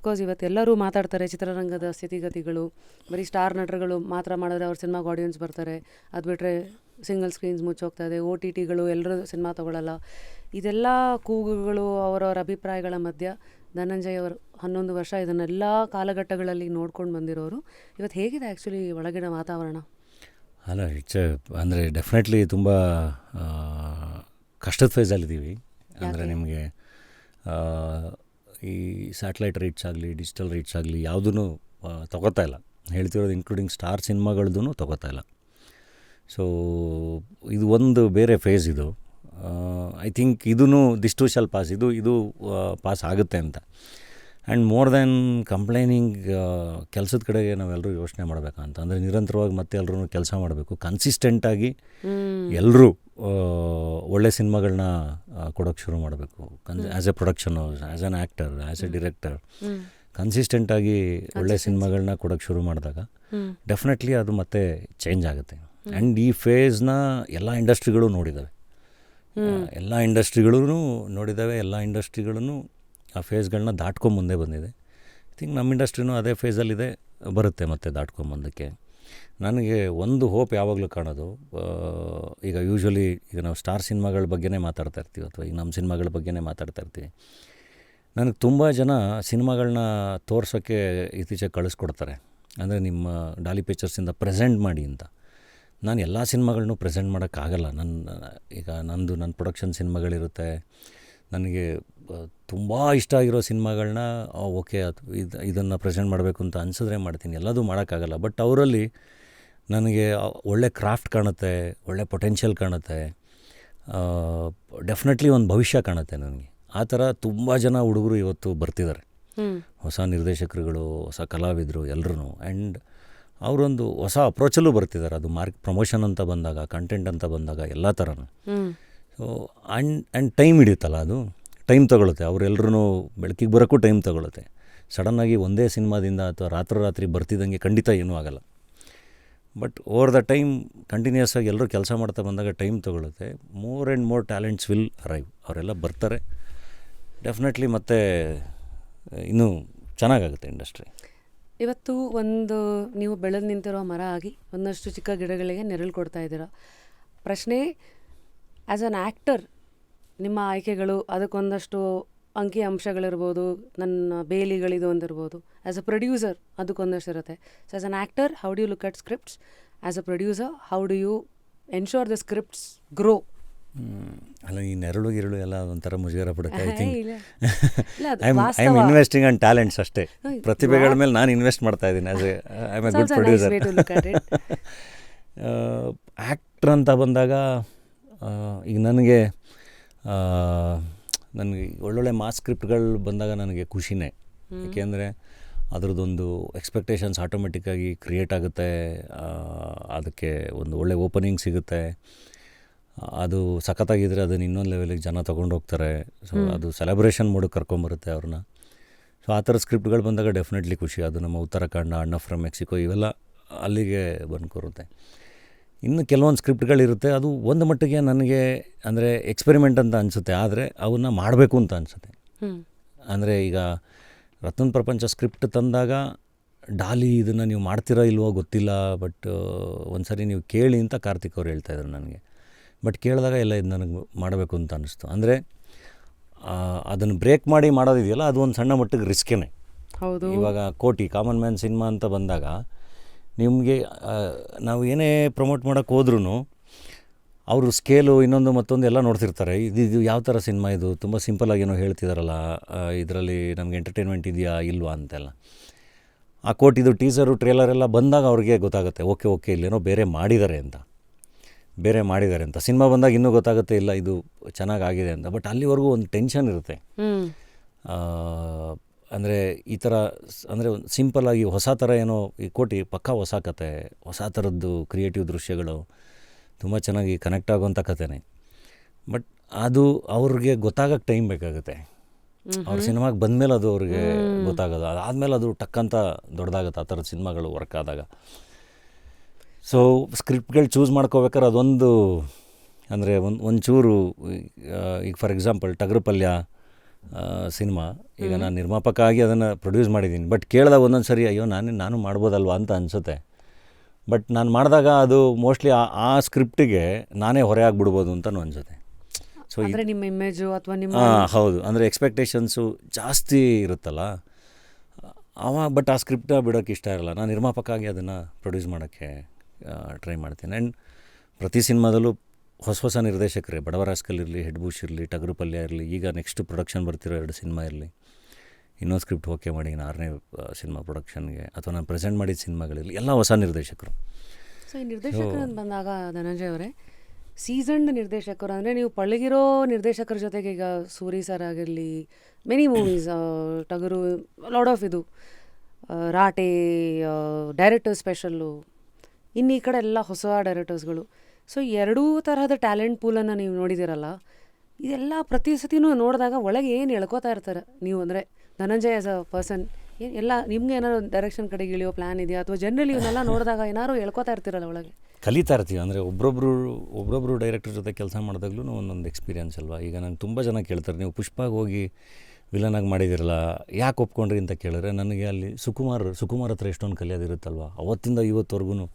Because ಇವತ್ತು ಎಲ್ಲರೂ ಮಾತಾಡ್ತಾರೆ ಚಿತ್ರರಂಗದ ಸ್ಥಿತಿಗತಿಗಳು, ಬರೀ ಸ್ಟಾರ್ ನಟರುಗಳು ಮಾತ್ರ ಮಾಡಿದ್ರೆ ಅವ್ರ ಸಿನಿಮಾಗೆ ಆಡಿಯನ್ಸ್ ಬರ್ತಾರೆ, ಅದು ಬಿಟ್ಟರೆ ಸಿಂಗಲ್ ಸ್ಕ್ರೀನ್ಸ್ ಮುಚ್ಚೋಗ್ತಾ ಇದೆ, OTTಗಳು ಎಲ್ಲರೂ ಸಿನಿಮಾ ತೊಗೊಳ್ಳಲ್ಲ. ಇದೆಲ್ಲ ಕೂಗುಗಳು, ಅವರವರ ಅಭಿಪ್ರಾಯಗಳ ಮಧ್ಯ ಧನಂಜಯ್ ಅವರು 11 ವರ್ಷ ಇದನ್ನೆಲ್ಲ ಕಾಲಘಟ್ಟಗಳಲ್ಲಿ ನೋಡ್ಕೊಂಡು ಬಂದಿರೋರು. ಇವತ್ತು ಹೇಗಿದೆ ಆ್ಯಕ್ಚುಲಿ ಒಳಗಿನ ವಾತಾವರಣ? ಅಲ್ಲ, ಅಂದರೆ ಡೆಫಿನೆಟ್ಲಿ ತುಂಬ ಕಷ್ಟದ ಫೇಸಲ್ಲಿದ್ದೀವಿ. ಅಂದರೆ ನಿಮಗೆ ಈ ಸ್ಯಾಟಲೈಟ್ ರೀಚ್ ಆಗಲಿ, ಡಿಜಿಟಲ್ ರೀಚ್ ಆಗಲಿ ಯಾವುದೂ ತೊಗೋತಾ ಇಲ್ಲ. ಹೇಳ್ತಿರೋದು ಇನ್ಕ್ಲೂಡಿಂಗ್ ಸ್ಟಾರ್ ಸಿನಿಮಾಗಳದ್ದು ತೊಗೋತಾ ಇಲ್ಲ. ಸೊ ಇದು ಒಂದು ಬೇರೆ ಫೇಸ್. ಇದು ಐ ಥಿಂಕ್ ಇದೂ ದಿಸ್ ಟು ಶಾಲ್ ಪಾಸ್, ಇದು ಪಾಸ್ ಆಗುತ್ತೆ ಅಂತ. ಆ್ಯಂಡ್ ಮೋರ್ ದ್ಯಾನ್ ಕಂಪ್ಲೇನಿಂಗ್, ಕೆಲಸದ ಕಡೆಗೆ ನಾವೆಲ್ಲರೂ ಯೋಚನೆ ಮಾಡಬೇಕಂತ. ಅಂದರೆ ನಿರಂತರವಾಗಿ ಮತ್ತೆ ಎಲ್ಲರೂ ಕೆಲಸ ಮಾಡಬೇಕು, ಕನ್ಸಿಸ್ಟೆಂಟಾಗಿ ಎಲ್ಲರೂ ಒಳ್ಳೆ ಸಿನಿಮಾಗಳನ್ನ ಕೊಡೋಕ್ಕೆ ಶುರು ಮಾಡಬೇಕು. As a production house, as an actor, as a director ಕನ್ಸಿಸ್ಟೆಂಟಾಗಿ ಒಳ್ಳೆ ಸಿನಿಮಾಗಳನ್ನ ಕೊಡೋಕ್ಕೆ ಶುರು ಮಾಡಿದಾಗ ಡೆಫಿನೆಟ್ಲಿ ಅದು ಮತ್ತೆ ಚೇಂಜ್ ಆಗುತ್ತೆ. ಆ್ಯಂಡ್ ಈ ಫೇಸ್ನ ಎಲ್ಲ ಇಂಡಸ್ಟ್ರಿಗಳು ನೋಡಿದ್ದಾವೆ, ಎಲ್ಲ ಇಂಡಸ್ಟ್ರಿಗಳೂ ಆ ಫೇಸ್ಗಳನ್ನ ದಾಟ್ಕೊಂಬಂದೇ ಬಂದಿದೆ. ಐ ಥಿಂಕ್ ನಮ್ಮ ಇಂಡಸ್ಟ್ರಿನೂ ಅದೇ ಫೇಸಲ್ಲಿದೆ, ಬರುತ್ತೆ ಮತ್ತೆ ದಾಟ್ಕೊಂಬಂದಕ್ಕೆ. ನನಗೆ ಒಂದು ಹೋಪ್ ಯಾವಾಗಲೂ ಕಾಣೋದು, ಈಗ ಯೂಶ್ವಲಿ ಈಗ ನಾವು ಸ್ಟಾರ್ ಸಿನಿಮಾಗಳ ಬಗ್ಗೆನೇ ಮಾತಾಡ್ತಾ ಇರ್ತೀವಿ, ಅಥವಾ ಈಗ ನಮ್ಮ ಸಿನಿಮಾಗಳ ಬಗ್ಗೆನೇ ಮಾತಾಡ್ತಾ ಇರ್ತೀವಿ. ನನಗೆ ತುಂಬ ಜನ ಸಿನಿಮಾಗಳನ್ನ ತೋರ್ಸೋಕ್ಕೆ ಇತ್ತೀಚೆಗೆ ಕಳಿಸ್ಕೊಡ್ತಾರೆ. ಅಂದರೆ ನಿಮ್ಮ ಡಾಲಿ ಪಿಕ್ಚರ್ಸಿಂದ ಪ್ರೆಸೆಂಟ್ ಮಾಡಿ ಅಂತ. ನಾನು ಎಲ್ಲ ಸಿನಿಮಾಗಳನ್ನೂ ಪ್ರೆಸೆಂಟ್ ಮಾಡೋಕ್ಕಾಗಲ್ಲ. ನನ್ನ ಪ್ರೊಡಕ್ಷನ್ ಸಿನಿಮಾಗಳಿರುತ್ತೆ, ನನಗೆ ತುಂಬ ಇಷ್ಟ ಆಗಿರೋ ಸಿನಿಮಾಗಳನ್ನ ಓಕೆ ಇದನ್ನು ಪ್ರೆಸೆಂಟ್ ಮಾಡಬೇಕು ಅಂತ ಅನಿಸಿದ್ರೆ ಮಾಡ್ತೀನಿ, ಎಲ್ಲದೂ ಮಾಡೋಕ್ಕಾಗಲ್ಲ. ಬಟ್ ಅವರಲ್ಲಿ ನನಗೆ ಒಳ್ಳೆ ಕ್ರಾಫ್ಟ್ ಕಾಣುತ್ತೆ, ಒಳ್ಳೆ ಪೊಟೆನ್ಷಿಯಲ್ ಕಾಣುತ್ತೆ, ಡೆಫಿನೆಟ್ಲಿ ಒಂದು ಭವಿಷ್ಯ ಕಾಣುತ್ತೆ ನನಗೆ. ಆ ಥರ ತುಂಬ ಜನ ಹುಡುಗರು ಇವತ್ತು ಬರ್ತಿದ್ದಾರೆ, ಹೊಸ ನಿರ್ದೇಶಕರುಗಳು, ಹೊಸ ಕಲಾವಿದರು ಎಲ್ಲರೂ. ಆ್ಯಂಡ್ ಅವರೊಂದು ಹೊಸ ಅಪ್ರೋಚಲ್ಲೂ ಬರ್ತಿದ್ದಾರೆ. ಅದು ಪ್ರಮೋಷನ್ ಅಂತ ಬಂದಾಗ, ಕಂಟೆಂಟ್ ಅಂತ ಬಂದಾಗ ಎಲ್ಲ ಥರನೂ. ಸೊ ಆ್ಯಂಡ್ ಟೈಮ್ ಹಿಡಿಯುತ್ತಲ್ಲ, ಅದು ಟೈಮ್ ತೊಗೊಳುತ್ತೆ. ಅವರೆಲ್ಲರೂ ಬೆಳಕಿಗೆ ಬರೋಕ್ಕೂ ಟೈಮ್ ತೊಗೊಳುತ್ತೆ. ಸಡನ್ನಾಗಿ ಒಂದೇ ಸಿನಿಮಾದಿಂದ ಅಥವಾ ರಾತ್ರಿ ಬರ್ತಿದ್ದಂಗೆ ಖಂಡಿತ ಏನೂ ಆಗಲ್ಲ. But over the time continuous ಆಗಿ ಎಲ್ಲರೂ ಕೆಲಸ ಮಾಡ್ತಾ ಬಂದಾಗ ಟೈಮ್ ತೊಗೊಳುತ್ತೆ. More and more talents will arrive. ಅವರೆಲ್ಲ ಬರ್ತಾರೆ ಡೆಫಿನೆಟ್ಲಿ, ಮತ್ತು ಇನ್ನೂ ಚೆನ್ನಾಗಾಗುತ್ತೆ ಇಂಡಸ್ಟ್ರಿ. ಇವತ್ತು ನೀವು ಬೆಳೆದು ನಿಂತಿರೋ ಮರ ಆಗಿ ಒಂದಷ್ಟು ಚಿಕ್ಕ ಗಿಡಗಳಿಗೆ ನೆರಳು ಕೊಡ್ತಾ ಇದ್ದೀರಾ. ಪ್ರಶ್ನೆ, ಆ್ಯಸ್ ಅನ್ ಆ್ಯಕ್ಟರ್ ನಿಮ್ಮ ಆಯ್ಕೆಗಳು, ಅದಕ್ಕೊಂದಷ್ಟು ಅಂಕಿ ಅಂಶಗಳಿರ್ಬೋದು, ನನ್ನ ಬೇಲಿಗಳಿದು ಒಂದಿರ್ಬೋದು. ಆ್ಯಸ್ ಅ ಪ್ರೊಡ್ಯೂಸರ್ ಅದಕ್ಕೊಂದಷ್ಟು ಇರುತ್ತೆ. So as an actor, how do you look at scripts? As a producer, how do you ensure the scripts grow? ಅಲ್ಲ, ಈ ನೆರಳು ಎಲ್ಲ ಒಂಥರ ಮುಜುಗರ ಪಡುತ್ತೆ. I think I am investing on talents ಅಷ್ಟೇ. ಪ್ರತಿಭೆಗಳ ಮೇಲೆ ನಾನು ಇನ್ವೆಸ್ಟ್ ಮಾಡ್ತಾ ಇದ್ದೀನಿ. I am a good producer. Actor ಅಂತ ಬಂದಾಗ ಈಗ ನನಗೆ ಒಳ್ಳೊಳ್ಳೆ ಮಾಸ್ ಸ್ಕ್ರಿಪ್ಟ್ಗಳು ಬಂದಾಗ ನನಗೆ ಖುಷಿನೇ. ಏಕೆಂದರೆ ಅದರದ್ದೊಂದು ಎಕ್ಸ್ಪೆಕ್ಟೇಷನ್ಸ್ ಆಟೋಮೆಟಿಕ್ಕಾಗಿ ಕ್ರಿಯೇಟ್ ಆಗುತ್ತೆ, ಅದಕ್ಕೆ ಒಂದು ಒಳ್ಳೆ ಓಪನಿಂಗ್ ಸಿಗುತ್ತೆ. ಅದು ಸಖತ್ತಾಗಿದ್ದರೆ ಅದನ್ನು ಇನ್ನೊಂದು ಲೆವೆಲಿಗೆ ಜನ ತೊಗೊಂಡೋಗ್ತಾರೆ. ಸೊ ಅದು ಸೆಲೆಬ್ರೇಷನ್ ಮೂಡಿಗೆ ಕರ್ಕೊಂಬರುತ್ತೆ ಅವ್ರನ್ನ. ಸೊ ಆ ಥರ ಸ್ಕ್ರಿಪ್ಟ್ಗಳು ಬಂದಾಗ ಡೆಫಿನೆಟ್ಲಿ ಖುಷಿ. ಅದು ನಮ್ಮ ಉತ್ತರಾಖಂಡ, ಅಣ್ಣ ಫ್ರಮ್ ಮೆಕ್ಸಿಕೋ ಇವೆಲ್ಲ ಅಲ್ಲಿಗೆ ಬಂದ್ಕೊರುತ್ತೆ. ಇನ್ನು ಕೆಲವೊಂದು ಸ್ಕ್ರಿಪ್ಟ್ಗಳಿರುತ್ತೆ, ಅದು ಒಂದು ಮಟ್ಟಿಗೆ ನನಗೆ ಅಂದರೆ ಎಕ್ಸ್ಪೆರಿಮೆಂಟ್ ಅಂತ ಅನಿಸುತ್ತೆ, ಆದರೆ ಅವನ್ನ ಮಾಡಬೇಕು ಅಂತ ಅನಿಸುತ್ತೆ. ಅಂದರೆ ಈಗ ರತ್ನ ಪ್ರಪಂಚ ಸ್ಕ್ರಿಪ್ಟ್ ತಂದಾಗ ಡಾಲಿ ಇದನ್ನು ನೀವು ಮಾಡ್ತೀರಾ ಇಲ್ವೋ ಗೊತ್ತಿಲ್ಲ, ಬಟ್ ಒಂದು ಸರಿ ನೀವು ಕೇಳಿ ಅಂತ ಕಾರ್ತಿಕ್ ಅವ್ರು ಹೇಳ್ತಾಯಿದ್ರು ನನಗೆ. ಬಟ್ ಕೇಳಿದಾಗ ಎಲ್ಲ ಇದು ನನಗೆ ಮಾಡಬೇಕು ಅಂತ ಅನ್ನಿಸ್ತು. ಅಂದರೆ ಅದನ್ನು ಬ್ರೇಕ್ ಮಾಡಿ ಮಾಡೋದಿದೆಯಲ್ಲ, ಅದು ಒಂದು ಸಣ್ಣ ಮಟ್ಟಿಗೆ ರಿಸ್ಕೇ. ಹೌದು. ಇವಾಗ ಕೋಟಿ ಕಾಮನ್ ಮ್ಯಾನ್ ಸಿನಿಮಾ ಅಂತ ಬಂದಾಗ ನಿಮಗೆ ನಾವು ಏನೇ ಪ್ರಮೋಟ್ ಮಾಡೋಕ್ಕೆ ಹೋದ್ರೂ ಅವರು ಸ್ಕೇಲು ಇನ್ನೊಂದು ಮತ್ತೊಂದು ಎಲ್ಲ ನೋಡ್ತಿರ್ತಾರೆ. ಇದು ಯಾವ ಥರ ಸಿನಿಮಾ, ಇದು ತುಂಬ ಸಿಂಪಲಾಗಿ ಏನೋ ಹೇಳ್ತಿದ್ದಾರಲ್ಲ, ಇದರಲ್ಲಿ ನಮಗೆ ಎಂಟರ್ಟೈನ್ಮೆಂಟ್ ಇದೆಯಾ ಇಲ್ವಾ ಅಂತೆಲ್ಲ. ಆ ಕೋಟಿದು ಟೀಸರು ಟ್ರೇಲರ್ ಎಲ್ಲ ಬಂದಾಗ ಅವ್ರಿಗೆ ಗೊತ್ತಾಗುತ್ತೆ, ಓಕೆ ಇಲ್ಲೇನೋ ಬೇರೆ ಮಾಡಿದ್ದಾರೆ ಅಂತ. ಸಿನಿಮಾ ಬಂದಾಗ ಇನ್ನೂ ಗೊತ್ತಾಗುತ್ತೆ, ಇಲ್ಲ ಇದು ಚೆನ್ನಾಗಾಗಿದೆ ಅಂತ. ಬಟ್ ಅಲ್ಲಿವರೆಗೂ ಒಂದು ಟೆನ್ಷನ್ ಇರುತ್ತೆ. ಅಂದರೆ ಈ ಥರ ಅಂದರೆ ಸಿಂಪಲ್ಲಾಗಿ ಹೊಸ ಥರ ಏನೋ, ಈ ಕೋಟಿ ಪಕ್ಕಾ ಹೊಸ ಕತೆ, ಹೊಸ ಥರದ್ದು ಕ್ರಿಯೇಟಿವ್ ದೃಶ್ಯಗಳು, ತುಂಬ ಚೆನ್ನಾಗಿ ಕನೆಕ್ಟ್ ಆಗುವಂಥ ಕಥೆನೇ. ಬಟ್ ಅದು ಅವ್ರಿಗೆ ಗೊತ್ತಾಗೋಕ್ಕೆ ಟೈಮ್ ಬೇಕಾಗುತ್ತೆ. ಅವ್ರ ಸಿನಿಮಾಗೆ ಬಂದಮೇಲೆ ಅದು ಅವ್ರಿಗೆ ಗೊತ್ತಾಗೋದು. ಅದಾದಮೇಲೆ ಅದು ಟಕ್ಕಂತ ದೊಡ್ಡದಾಗುತ್ತೆ ಆ ಥರದ ಸಿನಿಮಾಗಳು ವರ್ಕ್ ಆದಾಗ. ಸೊ ಸ್ಕ್ರಿಪ್ಟ್ಗಳು ಚೂಸ್ ಮಾಡ್ಕೋಬೇಕಾದ್ರೆ ಅದೊಂದು ಅಂದರೆ ಒಂಚೂರು ಈಗ ಫಾರ್ ಎಕ್ಸಾಂಪಲ್ ಟಗರು ಪಲ್ಯ ಸಿನಿಮಾ. ಈಗ ನಾನು ನಿರ್ಮಾಪಕ ಆಗಿ ಅದನ್ನು ಪ್ರೊಡ್ಯೂಸ್ ಮಾಡಿದ್ದೀನಿ. ಬಟ್ ಕೇಳಿದಾಗ ಒಂದೊಂದು ಸರಿ ಅಯ್ಯೋ ನಾನು ಮಾಡ್ಬೋದಲ್ವಾ ಅಂತ ಅನಿಸುತ್ತೆ. ಬಟ್ ನಾನು ಮಾಡಿದಾಗ ಅದು ಮೋಸ್ಟ್ಲಿ ಆ ಸ್ಕ್ರಿಪ್ಟಿಗೆ ನಾನೇ ಹೊರೆ ಆಗಿಬಿಡ್ಬೋದು ಅಂತಲೂ ಅನಿಸುತ್ತೆ. ಸೊ ಅಂದರೆ ನಿಮ್ಮ ಇಮೇಜು ಅಥವಾ ನಿಮ್ಮ ಹೌದು, ಅಂದರೆ ಎಕ್ಸ್ಪೆಕ್ಟೇಷನ್ಸು ಜಾಸ್ತಿ ಇರುತ್ತಲ್ಲ ಬಟ್ ಆ ಸ್ಕ್ರಿಪ್ಟ ಬಿಡೋಕ್ಕೆ ಇಷ್ಟ ಇರಲ್ಲ. ನಾನು ನಿರ್ಮಾಪಕ ಆಗಿ ಅದನ್ನು ಪ್ರೊಡ್ಯೂಸ್ ಮಾಡೋಕ್ಕೆ ಟ್ರೈ ಮಾಡ್ತೀನಿ. ಆ್ಯಂಡ್ ಪ್ರತಿ ಸಿನಿಮಾದಲ್ಲೂ ಹೊಸ ನಿರ್ದೇಶಕರೇ, ಬಡವರಾಸ್ಕಲ್ ಇರಲಿ, ಹೆಡ್ ಬೂಶ್ ಇರಲಿ, ಟಗರು ಪಲ್ಯ ಇರಲಿ, ಈಗ ನೆಕ್ಸ್ಟ್ ಪ್ರೊಡಕ್ಷನ್ ಬರ್ತಿರೋ 2 ಸಿನಿಮಾ ಇರಲಿ, ಇನ್ನೊಂದು ಸ್ಕ್ರಿಪ್ಟ್ ಓಕೆ ಮಾಡಿ 6ನೇ ಸಿನಿಮಾ ಪ್ರೊಡಕ್ಷನ್ಗೆ, ಅಥವಾ ನಾನು ಪ್ರೆಸೆಂಟ್ ಮಾಡಿದ ಸಿನಿಮಾಗಳಿರಲಿ, ಎಲ್ಲ ಹೊಸ ನಿರ್ದೇಶಕರು. ಸೊ ಈ ನಿರ್ದೇಶಕರು ಅಂತ ಬಂದಾಗ ಧನಂಜಯ್ ಅವರೇ, ಸೀಸನ್ಡ್ ನಿರ್ದೇಶಕರು ಅಂದರೆ ನೀವು ಪಳಗಿರೋ ನಿರ್ದೇಶಕರ ಜೊತೆಗೆ ಈಗ ಸೂರಿ ಸರ್ ಆಗಿರಲಿ, ಮೆನಿ ಮೂವೀಸ್, ಟಗರು, ಲಾಡ್ ಆಫ್ ಇದು ರಾಟೆ, ಡೈರೆಕ್ಟರ್ ಸ್ಪೆಷಲ್ಲು, ಇನ್ನು ಈ ಕಡೆ ಎಲ್ಲ ಹೊಸ ಡೈರೆಕ್ಟರ್ಸ್ಗಳು. ಸೊ ಎರಡೂ ತರಹದ ಟ್ಯಾಲೆಂಟ್ ಪೂಲನ್ನು ನೀವು ನೋಡಿದಿರಲ್ಲ, ಇದೆಲ್ಲ ಪ್ರತಿ ಸತಿನೂ ನೋಡಿದಾಗ ಒಳಗೆ ಏನು ಎಳ್ಕೋತಾ ಇರ್ತಾರೆ ನೀವು. ಅಂದರೆ ಧನಂಜಯ್ ಆಸ್ ಅ ಪರ್ಸನ್ ಎಲ್ಲ ನಿಮ್ಗೆ ಏನಾದ್ರು ಡೈರೆಕ್ಷನ್ ಕಡೆಗೆ ಇಳಿಯೋ ಪ್ಲ್ಯಾನ್ ಇದೆಯಾ, ಅಥವಾ ಜನರಲಿ ಇವನ್ನೆಲ್ಲ ನೋಡಿದಾಗ ಏನಾದ್ರು ಎಳ್ಕೋತಾ ಇರ್ತೀರಲ್ಲ ಒಳಗೆ? ಕಲಿತಾ ಇರ್ತೀವಿ. ಅಂದರೆ ಒಬ್ಬೊಬ್ಬರು ಡೈರೆಕ್ಟರ್ ಜೊತೆ ಕೆಲಸ ಮಾಡಿದಾಗ್ಲೂ ಒಂದೊಂದು ಎಕ್ಸ್ಪೀರಿಯನ್ಸ್ ಅಲ್ವಾ. ಈಗ ನಂಗೆ ತುಂಬ ಜನ ಕೇಳ್ತಾರೆ, ನೀವು ಪುಷ್ಪಾಗಿ ಹೋಗಿ ವಿಲನಾಗಿ ಮಾಡಿದಿರಲ್ಲ, ಯಾಕೆ ಒಪ್ಕೊಂಡ್ರಿ ಅಂತ ಕೇಳಿದ್ರೆ, ನನಗೆ ಅಲ್ಲಿ ಸುಕುಮಾರ್ ಹತ್ರ ಎಷ್ಟೊಂದು ಕಲಿಯೋದಿರುತ್ತಲ್ವ. ಅವತ್ತಿಂದ ಇವತ್ತವರೆಗೂ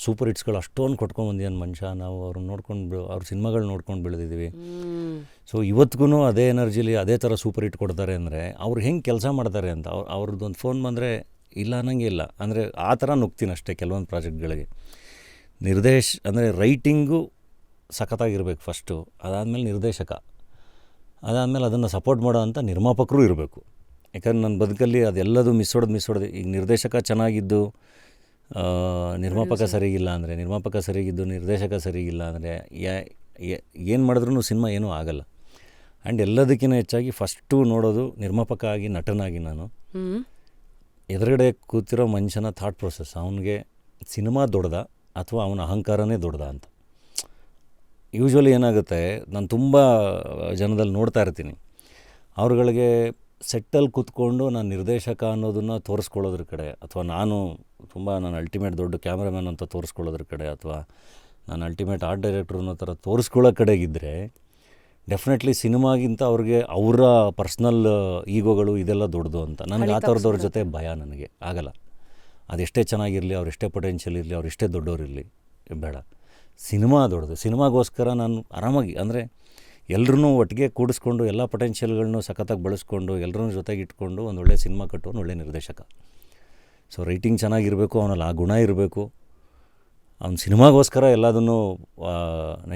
ಸೂಪರ್ ಹಿಟ್ಸ್ಗಳು ಅಷ್ಟೊಂದು ಕೊಟ್ಕೊಂಡ್ಬಂದಿದ್ದಾನೆ ಮನುಷ್ಯ. ನಾವು ಅವ್ರನ್ನ ನೋಡ್ಕೊಂಡು ಅವ್ರ ಸಿನಿಮಾಗಳು ನೋಡ್ಕೊಂಡು ಬೆಳೆದಿದ್ದೀವಿ. ಸೊ ಇವತ್ತಿಗೂ ಅದೇ ಎನರ್ಜಿಲಿ ಅದೇ ಥರ ಸೂಪರ್ ಹಿಟ್ ಕೊಡ್ತಾರೆ. ಅಂದರೆ ಅವ್ರು ಹೆಂಗೆ ಕೆಲಸ ಮಾಡ್ತಾರೆ ಅಂತ ಅವ್ರದ್ದೊಂದು ಫೋನ್ ಬಂದರೆ ಇಲ್ಲ ಅನ್ನಂಗೆ ಇಲ್ಲ. ಅಂದರೆ ಆ ಥರ ನುಗ್ತೀನಿ ಅಷ್ಟೇ ಕೆಲವೊಂದು ಪ್ರಾಜೆಕ್ಟ್ಗಳಿಗೆ. ಅಂದರೆ ರೈಟಿಂಗು ಸಖತ್ತಾಗಿರ್ಬೇಕು ಫಸ್ಟು, ಅದಾದಮೇಲೆ ನಿರ್ದೇಶಕ, ಅದಾದಮೇಲೆ ಅದನ್ನು ಸಪೋರ್ಟ್ ಮಾಡೋ ಅಂಥ ನಿರ್ಮಾಪಕರು ಇರಬೇಕು. ಯಾಕಂದ್ರೆ ನನ್ನ ಬದುಕಲ್ಲಿ ಅದೆಲ್ಲದು ಮಿಸ್ ಹೊಡೆದು ಈಗ ನಿರ್ದೇಶಕ ಚೆನ್ನಾಗಿದ್ದು ನಿರ್ಮಾಪಕ ಸರಿಗಿಲ್ಲ ಅಂದರೆ, ನಿರ್ಮಾಪಕ ಸರಿಗಿದ್ದು ನಿರ್ದೇಶಕ ಸರಿಗಿಲ್ಲ ಅಂದರೆ ಏನು ಮಾಡಿದ್ರೂ ಸಿನಿಮಾ ಏನೂ ಆಗಲ್ಲ. ಆ್ಯಂಡ್ ಎಲ್ಲದಕ್ಕಿಂತ ಹೆಚ್ಚಾಗಿ ಫಸ್ಟು ನೋಡೋದು ನಿರ್ಮಾಪಕ ಆಗಿ, ನಟನಾಗಿ ನಾನು ಎದುರುಗಡೆ ಕೂತಿರೋ ಮನುಷ್ಯನ ಥಾಟ್ ಪ್ರೊಸೆಸ್, ಅವನಿಗೆ ಸಿನಿಮಾ ದೊಡ್ಡದ ಅಥವಾ ಅವನ ಅಹಂಕಾರನೇ ದೊಡ್ಡದ ಅಂತ. ಯೂಶ್ವಲಿ ಏನಾಗುತ್ತೆ, ನಾನು ತುಂಬ ಜನದಲ್ಲಿ ನೋಡ್ತಾ ಇರ್ತೀನಿ, ಅವ್ರುಗಳಿಗೆ ಸೆಟ್ಟಲ್ಲಿ ಕೂತ್ಕೊಂಡು ನಾನು ನಿರ್ದೇಶಕ ಅನ್ನೋದನ್ನು ತೋರಿಸ್ಕೊಳ್ಳೋದ್ರ ಕಡೆ, ಅಥವಾ ನಾನು ಅಲ್ಟಿಮೇಟ್ ದೊಡ್ಡ ಕ್ಯಾಮ್ರಾಮ್ಯಾನ್ ಅಂತ ತೋರಿಸ್ಕೊಳ್ಳೋದ್ರ ಕಡೆ, ಅಥವಾ ನಾನು ಅಲ್ಟಿಮೇಟ್ ಆರ್ಟ್ ಡೈರೆಕ್ಟ್ರು ಅನ್ನೋ ಥರ ತೋರಿಸ್ಕೊಳ್ಳೋ ಕಡೆಗಿದ್ದರೆ ಡೆಫಿನೆಟ್ಲಿ ಸಿನಿಮಾಗಿಂತ ಅವ್ರಿಗೆ ಅವರ ಪರ್ಸ್ನಲ್ ಈಗೋಗಳು ಇದೆಲ್ಲ ದೊಡ್ಡದು ಅಂತ. ನನಗೆ ಆ ಥರದವ್ರ ಜೊತೆ ಭಯ, ನನಗೆ ಆಗಲ್ಲ. ಅದೆಷ್ಟೇ ಚೆನ್ನಾಗಿರಲಿ, ಅವರೆಷ್ಟೇ ಪೊಟೆನ್ಷಿಯಲ್ ಇರಲಿ, ಅವರೆಷ್ಟೇ ದೊಡ್ಡವರಿರಲಿ, ಬೇಡ. ಸಿನಿಮಾ ದೊಡ್ಡದು. ಸಿನಿಮಾಗೋಸ್ಕರ ನಾನು ಆರಾಮಾಗಿ, ಅಂದರೆ ಎಲ್ಲರೂ ಒಟ್ಟಿಗೆ ಕೂಡಿಸ್ಕೊಂಡು ಎಲ್ಲ ಪೊಟೆನ್ಷಿಯಲ್ಗಳನ್ನೂ ಸಖತ್ತಾಗಿ ಬಳಸ್ಕೊಂಡು ಎಲ್ಲರೂ ಜೊತೆಗೆ ಇಟ್ಕೊಂಡು ಒಂದು ಒಳ್ಳೆ ಸಿನಿಮಾ ಕಟ್ಟುವ ಒಳ್ಳೆ ನಿರ್ದೇಶಕ. ಸೊ ರೈಟಿಂಗ್ ಚೆನ್ನಾಗಿರಬೇಕು, ಅವನಲ್ಲಿ ಆ ಗುಣ ಇರಬೇಕು. ಅವ್ನು ಸಿನಿಮಾಗೋಸ್ಕರ ಎಲ್ಲದನ್ನೂ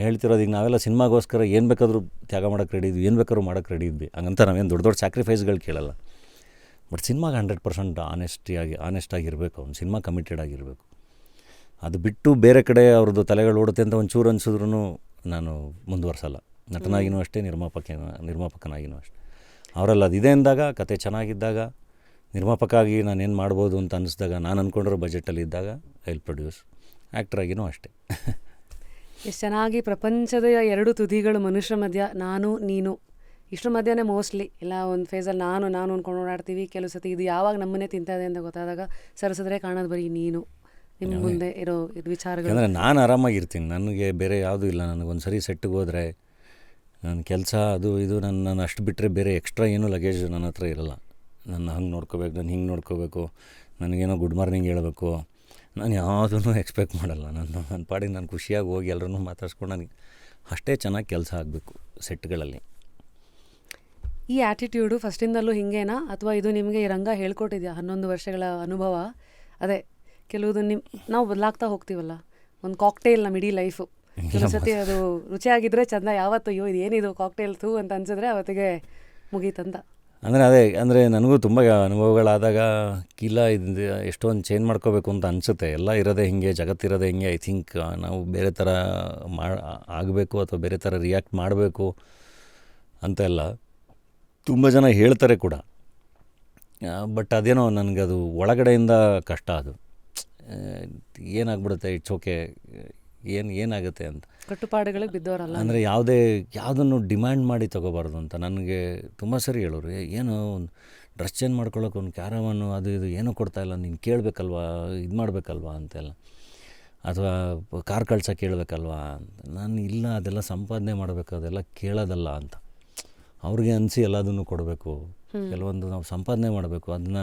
ಹೇಳ್ತಿರೋದು. ಈಗ ನಾವೆಲ್ಲ ಸಿನಿಮಾಗೋಸ್ಕರ ಏನು ಬೇಕಾದರೂ ತ್ಯಾಗ ಮಾಡೋಕ್ಕೆ ರೆಡಿ ಇದ್ವಿ, ಏನು ಬೇಕಾದ್ರೂ ಮಾಡೋಕ್ಕೆ ರೆಡಿ ಇದ್ವಿ. ಹಂಗಂತ ನಾವೇನು ದೊಡ್ಡ ಸ್ಯಾಕ್ರಿಫೈಸ್ಗಳು ಕೇಳಲ್ಲ. ಬಟ್ ಸಿನಿಮಾಗೆ 100% ಆನೆಸ್ಟಾಗಿರಬೇಕು. ಅವ್ನು ಸಿನಿಮಾ ಕಮಿಟೆಡ್ ಆಗಿರಬೇಕು. ಅದು ಬಿಟ್ಟು ಬೇರೆ ಕಡೆ ಅವ್ರದ್ದು ತಲೆಗಳು ಓಡುತ್ತೆ ಅಂತ ಒಂಚೂರು ಅನಿಸಿದ್ರೂ ನಾನು ಮುಂದುವರ್ಸಲ್ಲ. ನಟನಾಗಿನೂ ಅಷ್ಟೇ, ನಿರ್ಮಾಪಕನಾಗಿನೂ ಅಷ್ಟೇ. ಅವರೆಲ್ಲ ಅದಿದೆ ಅಂದಾಗ, ಕತೆ ಚೆನ್ನಾಗಿದ್ದಾಗ, ನಿರ್ಮಾಪಕ ಆಗಿ ನಾನೇನು ಮಾಡ್ಬೋದು ಅಂತ ಅನ್ನಿಸ್ದಾಗ, ನಾನು ಅಂದ್ಕೊಂಡಿರೋ ಬಜೆಟಲ್ಲಿ ಇದ್ದಾಗ ಐ ವಿಲ್ ಪ್ರೊಡ್ಯೂಸ್. ಆ್ಯಕ್ಟ್ರಾಗಿನೂ ಅಷ್ಟೇ. ಎಷ್ಟು ಚೆನ್ನಾಗಿ ಪ್ರಪಂಚದ ಎರಡು ತುದಿಗಳು ಮನುಷ್ಯರ ಮಧ್ಯ, ನಾನು ನೀನು, ಇಷ್ಟರ ಮಧ್ಯನೇ ಮೋಸ್ಟ್ಲಿ ಇಲ್ಲ ಒಂದು ಫೇಸಲ್ಲಿ ನಾನು ಅಂದ್ಕೊಂಡು ಓಡಾಡ್ತೀವಿ. ಕೆಲವು ಸತಿ ಇದು ಯಾವಾಗ ನಮ್ಮನ್ನೇ ತಿಂತದೆ ಅಂತ ಗೊತ್ತಾದಾಗ ಸರಿಸಿದ್ರೆ ಕಾಣೋದು ಬರೀ ನೀನು, ನಿಮ್ಮ ಮುಂದೆ ಇರೋ ಇದು ವಿಚಾರಗಳು. ಅಂದರೆ ನಾನು ಆರಾಮಾಗಿರ್ತೀನಿ, ನನಗೆ ಬೇರೆ ಯಾವುದೂ ಇಲ್ಲ. ನನಗೊಂದು ಸರಿ ಸೆಟ್ಟಿಗೆ ಹೋದರೆ ನನ್ನ ಕೆಲಸ ಅದು ಇದು ನಾನು ಅಷ್ಟು ಬಿಟ್ಟರೆ ಬೇರೆ ಎಕ್ಸ್ಟ್ರಾ ಏನೂ ಲಗೇಜ್ ನನ್ನ ಹತ್ರ ಇರೋಲ್ಲ. ನನ್ನ ಹಂಗೆ ನೋಡ್ಕೋಬೇಕು, ನಾನು ಹಿಂಗೆ ನೋಡ್ಕೋಬೇಕು, ನನಗೇನೋ ಗುಡ್ ಮಾರ್ನಿಂಗ್ ಹೇಳಬೇಕು, ನಾನು ಯಾವುದೂ ಎಕ್ಸ್ಪೆಕ್ಟ್ ಮಾಡಲ್ಲ. ನನ್ನ ಪಾಡಿಗೆ ನಾನು ಖುಷಿಯಾಗಿ ಹೋಗಿ ಎಲ್ಲರೂ ಮಾತಾಡ್ಸ್ಕೊಂಡು ನನಗೆ ಅಷ್ಟೇ ಚೆನ್ನಾಗಿ ಕೆಲಸ ಆಗಬೇಕು ಸೆಟ್ಗಳಲ್ಲಿ. ಈ ಆ್ಯಟಿಟ್ಯೂಡು ಫಸ್ಟಿಂದಲೂ ಹಿಂಗೇನಾ, ಅಥವಾ ಇದು ನಿಮಗೆ ಈ ರಂಗ ಹೇಳ್ಕೊಟ್ಟಿದ್ಯಾ 11 ವರ್ಷಗಳ ಅನುಭವ? ಅದೇ ಕೆಲವುದು ನಾವು ಬದಲಾಗ್ತಾ ಹೋಗ್ತೀವಲ್ಲ, ಒಂದು ಕಾಕ್ಟೇಲ್ ನಮ್ಮ ಇಡೀ ಲೈಫು. ಕೆಲವು ಸತಿ ಅದು ರುಚಿಯಾಗಿದ್ದರೆ ಚಂದ, ಯಾವತ್ತು ಅಯ್ಯೋ ಇದು ಏನಿದು ಕಾಕ್ಟೇಲ್ ಥೂ ಅಂತ ಅನ್ಸಿದ್ರೆ ಅವತ್ತಿಗೆ ಮುಗೀತಂತ. ಅಂದರೆ ನನಗೂ ತುಂಬ ಅನುಭವಗಳಾದಾಗ ಇಲ್ಲ ಇದು ಎಷ್ಟೊಂದು ಚೇಂಜ್ ಮಾಡ್ಕೋಬೇಕು ಅಂತ ಅನಿಸುತ್ತೆ. ಎಲ್ಲ ಇರೋದೇ ಹಿಂಗೆ, ಜಗತ್ತಿರೋದೇ ಹಿಂಗೆ. ಐ ಥಿಂಕ್ ನಾವು ಬೇರೆ ಥರ ಆಗಬೇಕು ಅಥವಾ ಬೇರೆ ಥರ ರಿಯಾಕ್ಟ್ ಮಾಡಬೇಕು ಅಂತೆಲ್ಲ ತುಂಬ ಜನ ಹೇಳ್ತಾರೆ ಕೂಡ. ಬಟ್ ಅದೇನೋ ನನಗದು ಒಳಗಡೆಯಿಂದ ಕಷ್ಟ. ಅದು ಏನಾಗ್ಬಿಡುತ್ತೆ, ಇಟ್ಸ್ ಓಕೆ, ಏನಾಗುತ್ತೆ ಅಂತ ಕಟ್ಟುಪಾಡುಗಳಿಗೆ ಬಿದ್ದವರಲ್ಲ. ಅಂದರೆ ಯಾವುದನ್ನು ಡಿಮ್ಯಾಂಡ್ ಮಾಡಿ ತೊಗೋಬಾರ್ದು ಅಂತ ನನಗೆ ತುಂಬ ಸರಿ ಹೇಳೋರು. ಏನು ಡ್ರೆಸ್ ಚೇಂಜ್ ಮಾಡ್ಕೊಳ್ಳೋಕೆ ಒಂದು ಕ್ಯಾರವನ್ನು ಅದು ಇದು ಏನೂ ಕೊಡ್ತಾಯಿಲ್ಲ, ನೀನು ಕೇಳಬೇಕಲ್ವಾ, ಇದು ಮಾಡಬೇಕಲ್ವಾ ಅಂತೆಲ್ಲ, ಅಥವಾ ಕಾರ್ ಕಳ್ಸೋಕೆ ಕೇಳಬೇಕಲ್ವಾ ಅಂತ. ನಾನು ಇಲ್ಲ, ಅದೆಲ್ಲ ಸಂಪಾದನೆ ಮಾಡಬೇಕು, ಅದೆಲ್ಲ ಕೇಳೋದಲ್ಲ ಅಂತ. ಅವ್ರಿಗೆ ಅನಿಸಿ ಎಲ್ಲದನ್ನು ಕೊಡಬೇಕು. ಕೆಲವೊಂದು ನಾವು ಸಂಪಾದನೆ ಮಾಡಬೇಕು, ಅದನ್ನ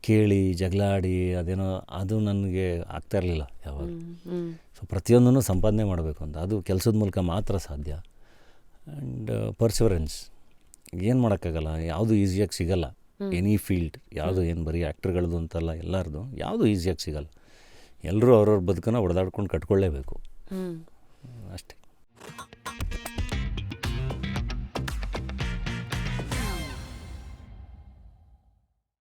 ಕೇಳಿ ಜಗಳ ಆಡಿ ಅದೇನೋ ಅದು ನನಗೆ ಆಗ್ತಾ ಇರಲಿಲ್ಲ ಯಾವಾಗ. ಸೊ ಪ್ರತಿಯೊಂದನ್ನು ಸಂಪಾದನೆ ಮಾಡಬೇಕು ಅಂತ, ಅದು ಕೆಲಸದ ಮೂಲಕ ಮಾತ್ರ ಸಾಧ್ಯ. ಆ್ಯಂಡ್ ಪರ್ಸಿವರೆನ್ಸ್ ಏನು ಮಾಡೋಕ್ಕಾಗಲ್ಲ, ಯಾವುದು ಈಸಿಯಾಗಿ ಸಿಗಲ್ಲ. ಎನಿ ಫೀಲ್ಡ್ ಯಾವುದು, ಏನು ಬರೀ ಆ್ಯಕ್ಟರ್ಗಳದ್ದು ಅಂತಲ್ಲ, ಎಲ್ಲರದು ಯಾವುದು ಈಸಿಯಾಗಿ ಸಿಗಲ್ಲ. ಎಲ್ಲರೂ ಅವ್ರವ್ರ ಬದುಕನ್ನು ಹೊಡೆದಾಡ್ಕೊಂಡು ಕಟ್ಕೊಳ್ಳೇಬೇಕು.